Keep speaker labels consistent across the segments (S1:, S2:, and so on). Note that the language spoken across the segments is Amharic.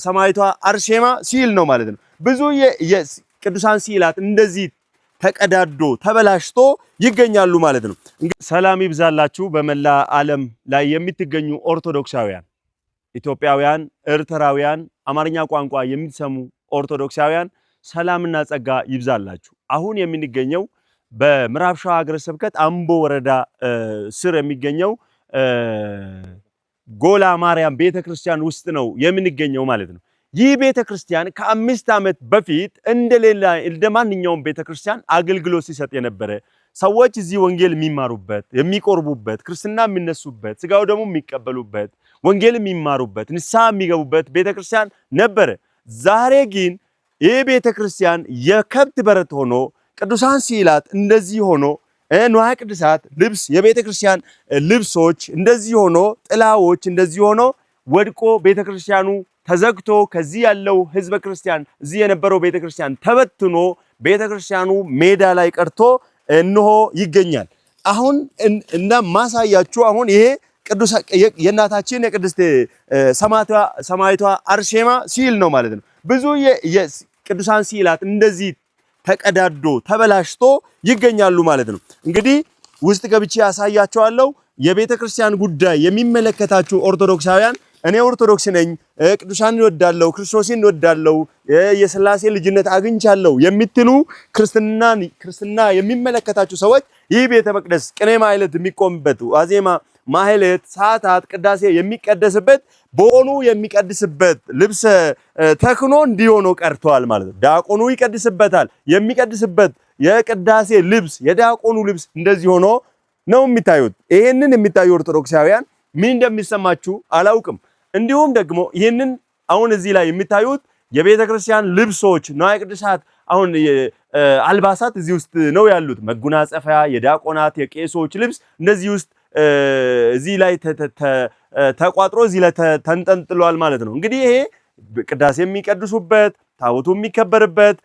S1: ሰማይቷ አርሴማ ሲል ነው ማለት ነው። ብዙ የቅዱሳን ሲላት እንደዚህ ተቀዳዶ ተበላሽቶ ይገኛሉ ማለት ነው። ሰላም ይብዛላችሁ በመላ ዓለም ላይ የምትገኙ ኦርቶዶክሳውያን ኢትዮጵያውያን፣ ኤርትራውያን፣ አማርኛ ቋንቋ የምትሰሙ ኦርቶዶክሳውያን ሰላምና ጸጋ ይብዛላችሁ። አሁን የምንገኘው በምዕራብ ሸዋ ሀገረ ስብከት አምቦ ወረዳ ስር የሚገኘው ጎላ ማርያም ቤተክርስቲያን ውስጥ ነው የምንገኘው ማለት ነው። ይህ ቤተክርስቲያን ከ5 ዓመት በፊት እንደማንኛውም ቤተክርስቲያን አገልግሎት ሲሰጥ የነበረ ሰዎች እዚህ ወንጌል የሚማሩበት የሚቆርቡበት ክርስትና የሚነሱበት ስጋው ደግሞ የሚቀበሉበት ወንጌል የሚማሩበት ንስሐ የሚገቡበት ቤተክርስቲያን ነበረ። ዛሬ ግን ይህ ቤተክርስቲያን የከብት በረት ሆኖ ቅዱሳን ሲላት እንደዚህ ሆኖ ንዋየ ቅድሳት ልብስ የቤተክርስቲያን ልብሶች እንደዚህ ሆኖ ጥላዎች እንደዚህ ሆኖ ወድቆ ቤተክርስቲያኑ ተዘግቶ ከዚህ ያለው ህዝበ ክርስቲያን እዚህ የነበረው ቤተክርስቲያን ተበትኖ ቤተክርስቲያኑ ሜዳ ላይ ቀርቶ እንሆ ይገኛል። አሁን እና ማሳያችሁ አሁን ይሄ ቅዱስ የእናታችን የቅድስት ሰማይቷ አርሴማ ሲል ነው ማለት ነው። ብዙ የቅዱሳን ሲላት እንደዚህ ተቀዳዶ ተበላሽቶ ይገኛሉ ማለት ነው። እንግዲህ ውስጥ ገብቼ ያሳያቸዋለሁ። የቤተክርስቲያን ጉዳይ የሚመለከታችሁ ኦርቶዶክሳውያን እኔ ኦርቶዶክስ ነኝ፣ ቅዱሳን እንወዳለሁ፣ ክርስቶስን እንወዳለሁ፣ የሥላሴ ልጅነት አግኝቻለሁ የምትሉ ክርስትና የሚመለከታችሁ ሰዎች ይህ ቤተ መቅደስ ቅኔ ማህሌት የሚቆምበት ዋዜማ ማህሌት ሰዓታት ቅዳሴ የሚቀደስበት በሆኑ የሚቀድስበት ልብሰ ተክኖ እንዲሆኖ ቀርቷል ማለት ነው። ዲያቆኑ ይቀድስበታል። የሚቀድስበት የቅዳሴ ልብስ የዲያቆኑ ልብስ እንደዚህ ሆኖ ነው የሚታዩት። ይሄንን የሚታዩ ኦርቶዶክሳውያን ምን እንደሚሰማችሁ አላውቅም። እንዲሁም ደግሞ ይሄንን አሁን እዚህ ላይ የሚታዩት የቤተክርስቲያን ልብሶች ንዋየ ቅድሳት አሁን አልባሳት እዚህ ውስጥ ነው ያሉት። መጎናጸፊያ የዲያቆናት የቄሶች ልብስ እንደዚህ ውስጥ እዚህ ላይ ተቋጥሮ እዚህ ላይ ተንጠልጥሏል ማለት ነው። እንግዲህ ይሄ ቅዳሴ የሚቀድሱበት ታቦቱ የሚከበርበት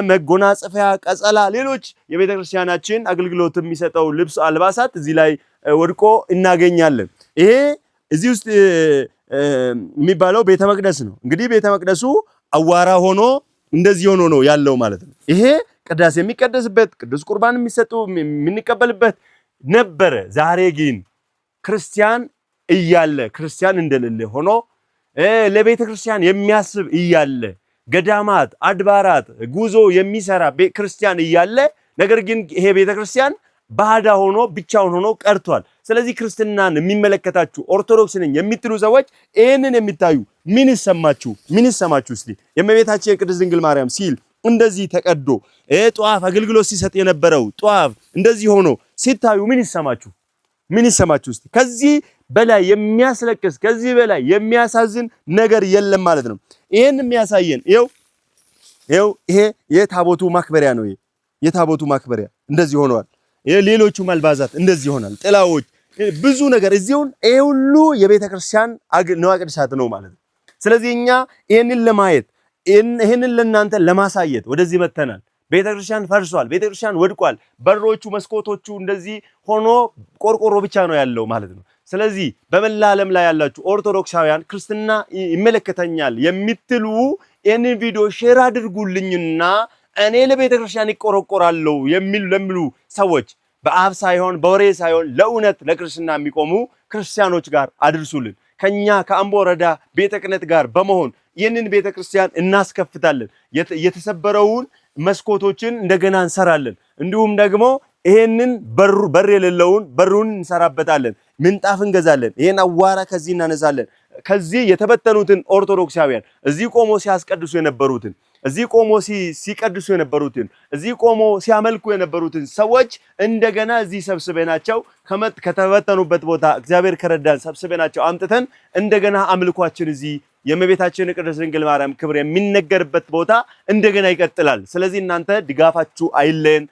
S1: መጎናጸፊያ ቀጸላ ሌሎች የቤተክርስቲያናችን አገልግሎት የሚሰጠው ልብስ አልባሳት እዚህ ላይ ወድቆ እናገኛለን። ይሄ እዚህ ውስጥ የሚባለው ቤተ መቅደስ ነው። እንግዲህ ቤተ መቅደሱ አዋራ ሆኖ እንደዚህ ሆኖ ነው ያለው ማለት ነው። ይሄ ቅዳሴ የሚቀደስበት ቅዱስ ቁርባን የሚሰጡ የምንቀበልበት ነበረ። ዛሬ ግን ክርስቲያን እያለ ክርስቲያን እንደሌለ ሆኖ ለቤተ ክርስቲያን የሚያስብ እያለ ገዳማት አድባራት ጉዞ የሚሰራ ክርስቲያን እያለ ነገር ግን ይሄ ቤተ ክርስቲያን ባዳ ሆኖ ብቻውን ሆኖ ቀርቷል። ስለዚህ ክርስትናን የሚመለከታችሁ ኦርቶዶክስ ነኝ የምትሉ ሰዎች ይሄንን የሚታዩ ምን ይሰማችሁ እስቲ? የእመቤታችን የቅድስት ድንግል ማርያም ሲል እንደዚህ ተቀዶ ጧፍ አገልግሎት ሲሰጥ የነበረው ጧፍ እንደዚህ ሆኖ ሲታዩ ምን ይሰማችሁ እስቲ? ከዚህ በላይ የሚያስለቅስ ከዚህ በላይ የሚያሳዝን ነገር የለም ማለት ነው። ይሄን የሚያሳየን ይሄው ይሄ የታቦቱ ማክበሪያ ነው። ይሄ የታቦቱ ማክበሪያ እንደዚህ ሆኗል። ሌሎቹ መልባዛት እንደዚህ ሆናል። ጥላዎች ብዙ ነገር እዚሁን ይሄ ሁሉ የቤተክርስቲያን ንዋየ ቅድሳት ነው ማለት ነው። ስለዚህ እኛ ይሄንን ለማየት ይሄንን ለእናንተ ለማሳየት ወደዚህ መተናል። ቤተክርስቲያን ፈርሷል። ቤተክርስቲያን ወድቋል። በሮቹ መስኮቶቹ እንደዚህ ሆኖ ቆርቆሮ ብቻ ነው ያለው ማለት ነው። ስለዚህ በመላ ዓለም ላይ ያላችሁ ኦርቶዶክሳውያን ክርስትና ይመለከተኛል የምትሉ ይሄንን ቪዲዮ ሼር አድርጉልኝና እኔ ለቤተክርስቲያን ይቆረቆራለሁ ለሚሉ ሰዎች በአፍ ሳይሆን በወሬ ሳይሆን ለእውነት ለክርስትና የሚቆሙ ክርስቲያኖች ጋር አድርሱልን። ከኛ ከአምቦ ወረዳ ቤተ ክህነት ጋር በመሆን ይህንን ቤተክርስቲያን እናስከፍታለን። የተሰበረውን መስኮቶችን እንደገና እንሰራለን። እንዲሁም ደግሞ ይሄንን በር የሌለውን በሩን እንሰራበታለን። ምንጣፍ እንገዛለን። ይሄን አዋራ ከዚህ እናነሳለን። ከዚህ የተበተኑትን ኦርቶዶክሳውያን እዚህ ቆሞ ሲያስቀድሱ የነበሩትን እዚህ ቆሞ ሲቀድሱ የነበሩትን እዚህ ቆሞ ሲያመልኩ የነበሩትን ሰዎች እንደገና እዚህ ሰብስበናቸው ከተበተኑበት ቦታ እግዚአብሔር ከረዳን ሰብስበናቸው አምጥተን እንደገና አምልኳችን እዚህ የእመቤታችን የቅድስት ድንግል ማርያም ክብር የሚነገርበት ቦታ እንደገና ይቀጥላል። ስለዚህ እናንተ ድጋፋችሁ አይለየን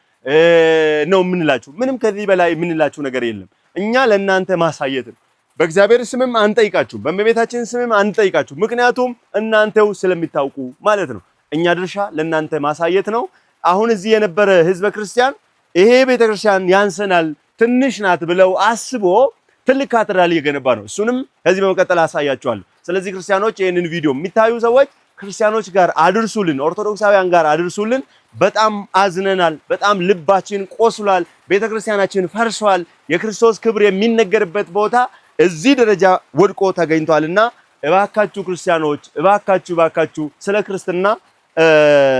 S1: ነው የምንላችሁ። ምንም ከዚህ በላይ የምንላችሁ ነገር የለም። እኛ ለእናንተ ማሳየት ነው። በእግዚአብሔር ስምም አንጠይቃችሁ፣ በእመቤታችን ስምም አንጠይቃችሁ። ምክንያቱም እናንተው ስለሚታውቁ ማለት ነው። እኛ ድርሻ ለእናንተ ማሳየት ነው። አሁን እዚህ የነበረ ህዝበ ክርስቲያን ይሄ ቤተክርስቲያን ያንሰናል ትንሽ ናት ብለው አስቦ ትልቅ ካቴድራል እየገነባ ነው። እሱንም ከዚህ በመቀጠል አሳያችኋለሁ። ስለዚህ ክርስቲያኖች ይሄንን ቪዲዮ የሚታዩ ሰዎች ክርስቲያኖች ጋር አድርሱልን፣ ኦርቶዶክሳውያን ጋር አድርሱልን። በጣም አዝነናል። በጣም ልባችን ቆስሏል። ቤተክርስቲያናችን ፈርሷል። የክርስቶስ ክብር የሚነገርበት ቦታ እዚህ ደረጃ ወድቆ ተገኝቷልና እባካችሁ ክርስቲያኖች እባካችሁ ስለ ክርስትና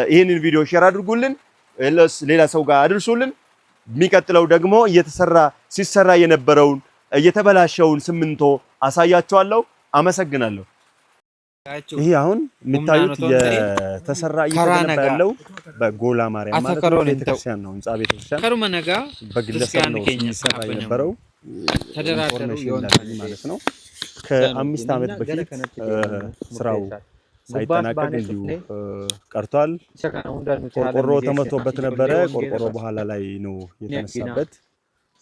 S1: ይሄንን ቪዲዮ ሼር አድርጉልን፣ ሌላ ሰው ጋር አድርሱልን። የሚቀጥለው ደግሞ ሲሰራ የነበረውን የተበላሸውን ሲሚንቶ አሳያችኋለሁ። አመሰግናለሁ። ይሄ አሁን የምታዩት የተሰራ እየተገነባ ያለው በጎላ ማርያም ማለት ነው ቤተክርስቲያን ነው። ህንጻ ቤተክርስቲያን ከሩመነጋ በግለሰብ ነው ሲሰራ የነበረው ኢንፎርሜሽን ማለት ነው። ከ5 ዓመት በፊት ስራው ሳይጠናቀቅ እንዲሁ ቀርቷል። ቆርቆሮ ተመቶበት ነበረ። ቆርቆሮ በኋላ ላይ ነው የተነሳበት።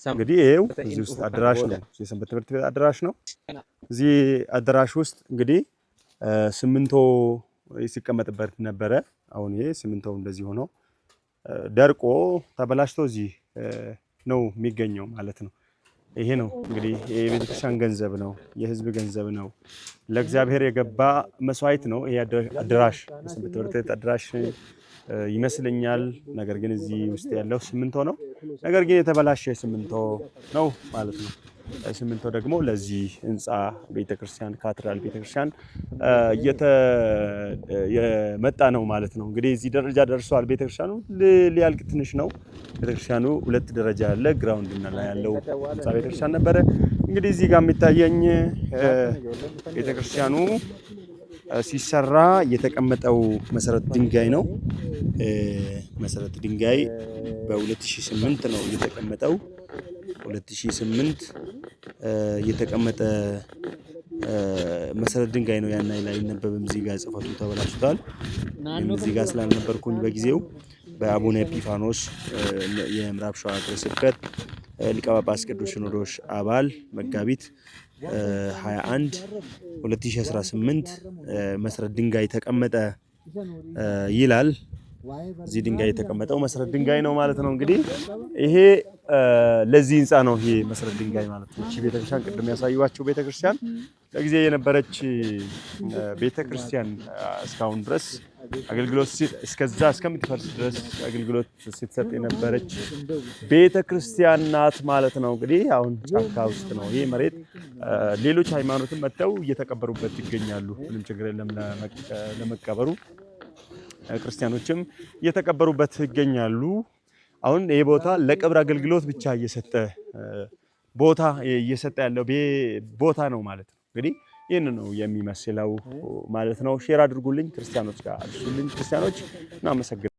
S1: እንግዲህ ይሄው እዚህ ውስጥ አዳራሽ ነው፣ የሰንበት ትምህርት ቤት አዳራሽ ነው። እዚህ አዳራሽ ውስጥ እንግዲህ ሲሚንቶ ሲቀመጥበት ነበረ። አሁን ይሄ ሲሚንቶው እንደዚህ ሆኖ ደርቆ ተበላሽቶ እዚህ ነው የሚገኘው ማለት ነው። ይሄ ነው እንግዲህ የቤተክርስቲያን ገንዘብ ነው፣ የህዝብ ገንዘብ ነው፣ ለእግዚአብሔር የገባ መስዋዕት ነው። ይሄ አዳራሽ የሰንበት ትምህርት ቤት አዳራሽ ይመስለኛል። ነገር ግን እዚህ ውስጥ ያለው ሲሚንቶ ነው። ነገር ግን የተበላሸ ሲሚንቶ ነው ማለት ነው። ሲሚንቶ ደግሞ ለዚህ ህንጻ ቤተክርስቲያን ካቴድራል ቤተክርስቲያን የመጣ ነው ማለት ነው። እንግዲህ እዚህ ደረጃ ደርሷል። ቤተክርስቲያኑ ሊያልቅ ትንሽ ነው። ቤተክርስቲያኑ 2 ደረጃ ያለ ግራውንድ እና ላይ ያለው ህንጻ ቤተክርስቲያን ነበረ። እንግዲህ እዚህ ጋር የሚታየኝ ቤተክርስቲያኑ ሲሰራ የተቀመጠው መሰረት ድንጋይ ነው። መሰረት ድንጋይ በ2008 ነው የተቀመጠው። 2008 የተቀመጠ መሰረት ድንጋይ ነው። ያን ላይ ነበብም እዚህ ጋር ጽፈቱ ተበላሽቷል። እዚህ ጋር ስላልነበርኩኝ በጊዜው በአቡነ ኤጲፋኖስ የምዕራብ ሸዋ ሀገረ ስብከት ሊቀ ጳጳስ ቅዱስ ሲኖዶስ አባል መጋቢት 21 2018 መሰረት ድንጋይ ተቀመጠ ይላል። እዚህ ድንጋይ የተቀመጠው መሰረት ድንጋይ ነው ማለት ነው። እንግዲህ ይሄ ለዚህ ህንጻ ነው ይሄ መሰረት ድንጋይ ማለት ነው። እቺ ቤተክርስቲያን ቅድም ያሳዩዋቸው ቤተክርስቲያን ለጊዜ የነበረች ቤተክርስቲያን እስካሁን ድረስ አገልግሎት እስከዛ እስከምትፈርስ ድረስ አገልግሎት ስትሰጥ የነበረች ቤተክርስቲያን ናት ማለት ነው። እንግዲህ አሁን ጫካ ውስጥ ነው ይሄ መሬት። ሌሎች ሃይማኖትም መጥተው እየተቀበሩበት ይገኛሉ። ምንም ችግር የለም ለመቀበሩ። ክርስቲያኖችም እየተቀበሩበት ይገኛሉ። አሁን ይሄ ቦታ ለቀብር አገልግሎት ብቻ እየሰጠ ያለው ቦታ ነው ማለት ነው። እንግዲህ ይህን ነው የሚመስለው ማለት ነው። ሼር አድርጉልኝ ክርስቲያኖች ጋር አድርሱልኝ ክርስቲያኖች። እናመሰግናለን።